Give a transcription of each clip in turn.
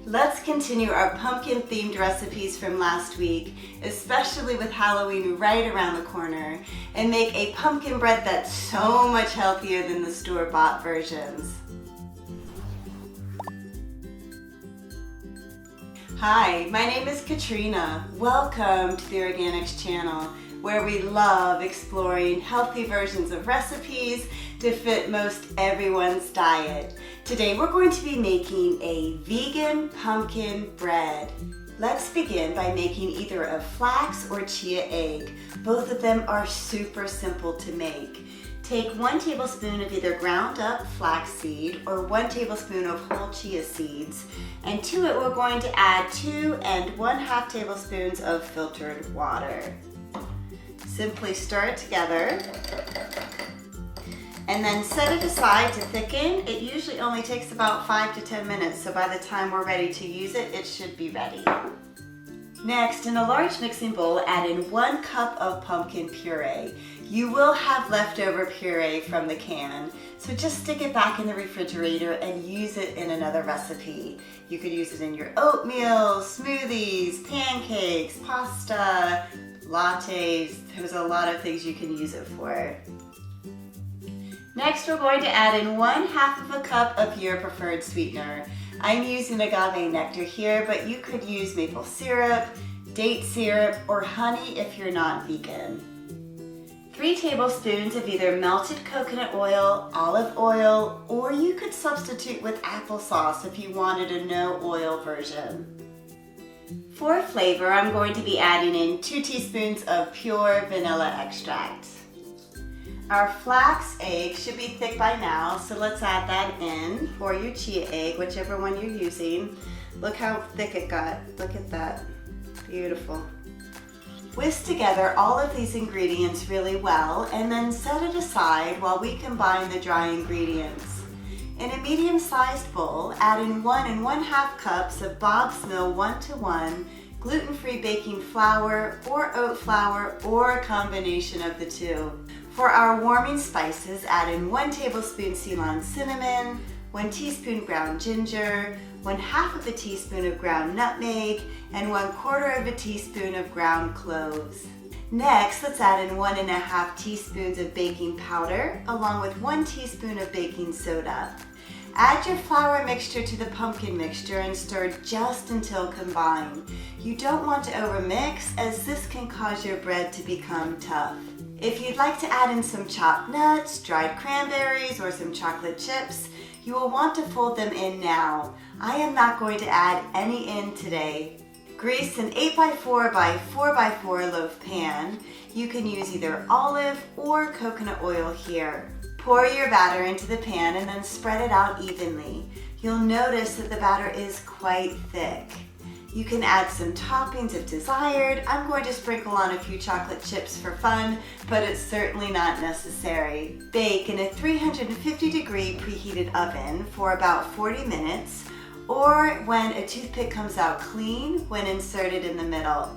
Let's continue our pumpkin-themed recipes from last week, especially with Halloween right around the corner, and make a pumpkin bread that's so much healthier than the store-bought versions. Hi, my name is Katrina. Welcome to the Organixx channel, where we love exploring healthy versions of recipes to fit most everyone's diet. Today we're going to be making a vegan pumpkin bread. Let's begin by making either a flax or chia egg. Both of them are super simple to make. Take 1 tablespoon of either ground up flaxseed or 1 tablespoon of whole chia seeds, and to it we're going to add 2 1/2 tablespoons of filtered water. Simply stir it together and then set it aside to thicken. It usually only takes about 5 to 10 minutes, so by the time we're ready to use it, it should be ready. Next, in a large mixing bowl, add in 1 cup of pumpkin puree. You will have leftover puree from the can, so just stick it back in the refrigerator and use it in another recipe. You could use it in your oatmeal, smoothies, pancakes, pasta, lattes. There's a lot of things you can use it for. Next, we're going to add in 1/2 cup of your preferred sweetener. I'm using agave nectar here, but you could use maple syrup, date syrup, or honey if you're not vegan. 3 tablespoons of either melted coconut oil, olive oil, or you could substitute with applesauce if you wanted a no oil version. For flavor, I'm going to be adding in 2 teaspoons of pure vanilla extract. Our flax egg should be thick by now, so let's add that in for your chia egg, whichever one you're using. Look how thick it got. Look at that. Beautiful. Whisk together all of these ingredients really well and then set it aside while we combine the dry ingredients. In a medium-sized bowl, add in 1 1/2 cups of Bob's Mill 1-to-1 gluten-free baking flour or oat flour or a combination of the two. For our warming spices, add in 1 tablespoon Ceylon cinnamon, 1 teaspoon ground ginger, 1/2 teaspoon of ground nutmeg, and 1/4 teaspoon of ground cloves. Next, let's add in 1 1/2 teaspoons of baking powder, along with 1 teaspoon of baking soda. Add your flour mixture to the pumpkin mixture and stir just until combined. You don't want to overmix, as this can cause your bread to become tough. If you'd like to add in some chopped nuts, dried cranberries, or some chocolate chips, you will want to fold them in now. I am not going to add any in today. Grease an 8x4 by 4x4 loaf pan. You can use either olive or coconut oil here. Pour your batter into the pan and then spread it out evenly. You'll notice that the batter is quite thick. You can add some toppings if desired. I'm going to sprinkle on a few chocolate chips for fun, but it's certainly not necessary. Bake in a 350-degree preheated oven for about 40 minutes, or when a toothpick comes out clean when inserted in the middle.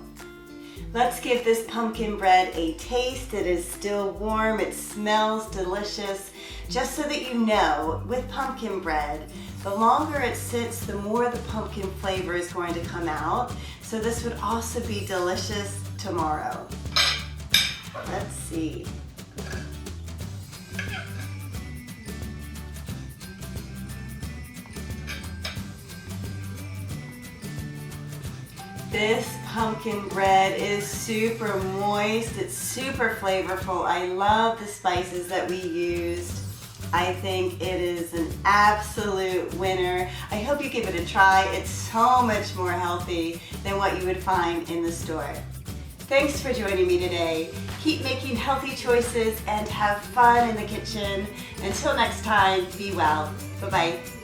Let's give this pumpkin bread a taste. It is still warm, it smells delicious. Just so that you know, with pumpkin bread, the longer it sits, the more the pumpkin flavor is going to come out. So this would also be delicious tomorrow. Let's see. This pumpkin bread is super moist, it's super flavorful. I love the spices that we used. I think it is an absolute winner. I hope you give it a try. It's so much more healthy than what you would find in the store. Thanks for joining me today. Keep making healthy choices and have fun in the kitchen. Until next time, be well. Bye-bye.